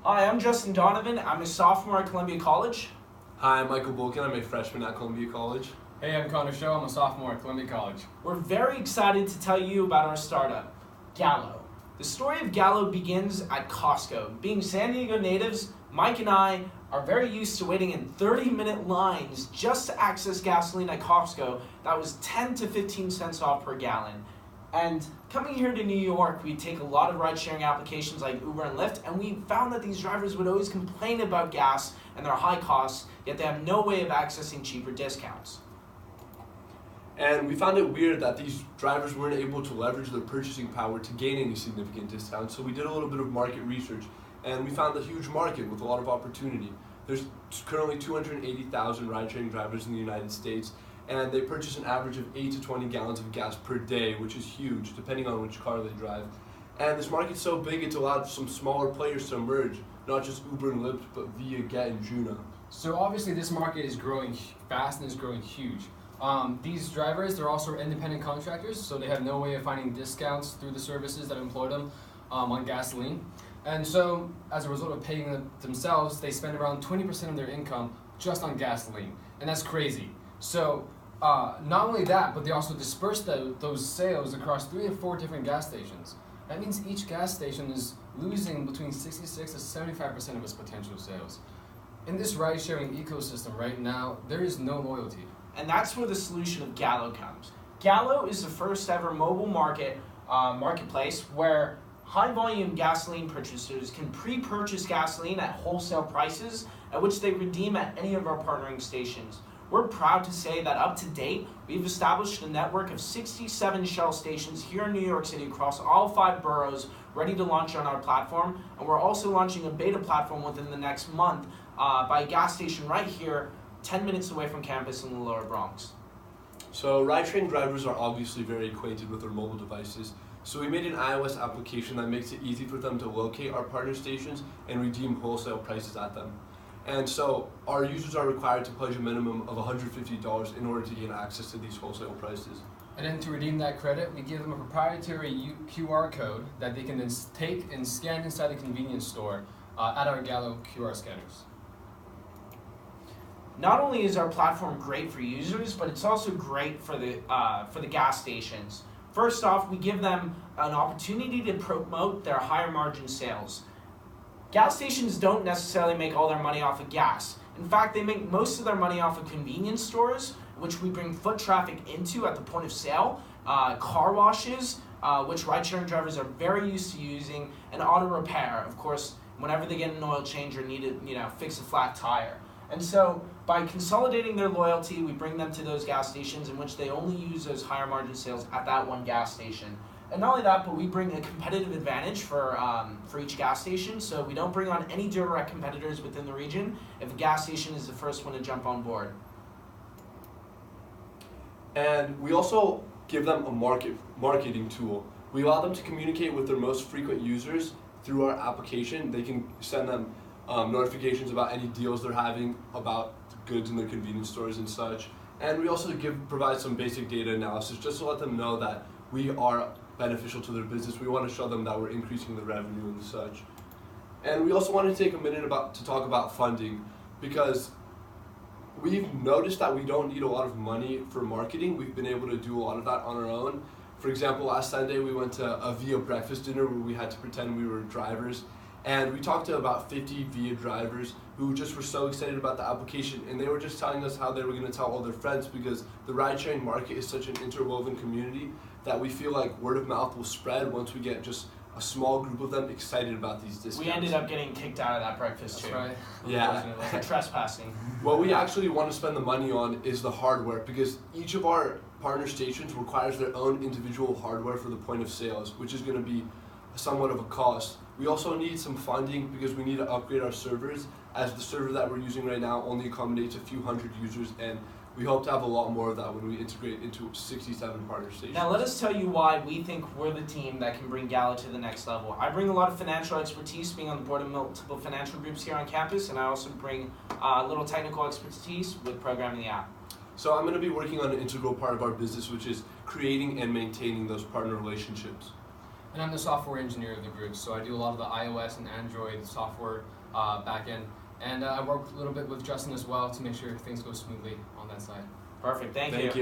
Hi, I'm Justin Donovan. I'm a sophomore at Columbia College. Hi, I'm Michael Bulkin. I'm a freshman at Columbia College. Hey, I'm Connor Shaw. I'm a sophomore at Columbia College. We're very excited to tell you about our startup, Gallo. The story of Gallo begins at Costco. Being San Diego natives, Mike and I are very used to waiting in 30-minute lines just to access gasoline at Costco that was 10 to 15 cents off per gallon. And coming here to New York, we take a lot of ride-sharing applications like Uber and Lyft, and we found that these drivers would always complain about gas and their high costs, yet they have no way of accessing cheaper discounts. And we found it weird that these drivers weren't able to leverage their purchasing power to gain any significant discounts, so we did a little bit of market research, and we found a huge market with a lot of opportunity. There's currently 280,000 ride-sharing drivers in the United States, and they purchase an average of 8 to 20 gallons of gas per day, which is huge, depending on which car they drive. And this market's so big, it's allowed some smaller players to emerge, not just Uber and Lyft, but Via, Get, and Juno. So obviously this market is growing fast and is growing huge. These drivers, they're also independent contractors, so they have no way of finding discounts through the services that employ them on gasoline. And so, as a result of paying them themselves, they spend around 20% of their income just on gasoline, and that's crazy. So, not only that, but they also disperse those sales across 3 or 4 different gas stations. That means each gas station is losing between 66 to 75% of its potential sales. In this ride-sharing ecosystem right now, there is no loyalty. And that's where the solution of Gallo comes. Gallo is the first ever mobile marketplace where high-volume gasoline purchasers can pre-purchase gasoline at wholesale prices at which they redeem at any of our partnering stations. We're proud to say that up to date, we've established a network of 67 Shell stations here in New York City across all 5 boroughs ready to launch on our platform, and we're also launching a beta platform within the next month by a gas station right here 10 minutes away from campus in the Lower Bronx. So ride-sharing drivers are obviously very acquainted with their mobile devices, so we made an iOS application that makes it easy for them to locate our partner stations and redeem wholesale prices at them. And so our users are required to pledge a minimum of $150 in order to gain access to these wholesale prices. And then to redeem that credit, we give them a proprietary QR code that they can then take and scan inside the convenience store at our Gallo QR scanners. Not only is our platform great for users, but it's also great for the gas stations. First off, we give them an opportunity to promote their higher margin sales. Gas stations don't necessarily make all their money off of gas. In fact, they make most of their money off of convenience stores, which we bring foot traffic into at the point of sale, car washes, which ride-sharing drivers are very used to using, and auto repair, of course, whenever they get an oil change or need to fix a flat tire. And so by consolidating their loyalty, we bring them to those gas stations in which they only use those higher margin sales at that one gas station. And not only that, but we bring a competitive advantage for each gas station, so we don't bring on any direct competitors within the region if a gas station is the first one to jump on board. And we also give them a marketing tool. We allow them to communicate with their most frequent users through our application. They can send them notifications about any deals they're having, about goods in their convenience stores and such. And we also provide some basic data analysis just to let them know that we are beneficial to their business. We want to show them that we're increasing the revenue and such. And we also want to take a minute to talk about funding, because we've noticed that we don't need a lot of money for marketing. We've been able to do a lot of that on our own. For example, last Sunday we went to a Via breakfast dinner where we had to pretend we were drivers. And we talked to about 50 Via drivers who just were so excited about the application, and they were just telling us how they were going to tell all their friends, because the ride-sharing market is such an interwoven community that we feel like word of mouth will spread once we get just a small group of them excited about these discounts. We ended up getting kicked out of that breakfast too. That's right. Yeah. For trespassing. What we actually want to spend the money on is the hardware, because each of our partner stations requires their own individual hardware for the point of sales, which is going to be somewhat of a cost. We also need some funding because we need to upgrade our servers, as the server that we're using right now only accommodates a few hundred users, and we hope to have a lot more of that when we integrate into 67 partner stations. Now let us tell you why we think we're the team that can bring Gallo to the next level. I bring a lot of financial expertise, being on the board of multiple financial groups here on campus, and I also bring a little technical expertise with programming the app. So I'm going to be working on an integral part of our business, which is creating and maintaining those partner relationships. And I'm the software engineer of the group, so I do a lot of the iOS and Android software backend. And I work a little bit with Justin as well to make sure things go smoothly on that side. Perfect. Thank Thank you.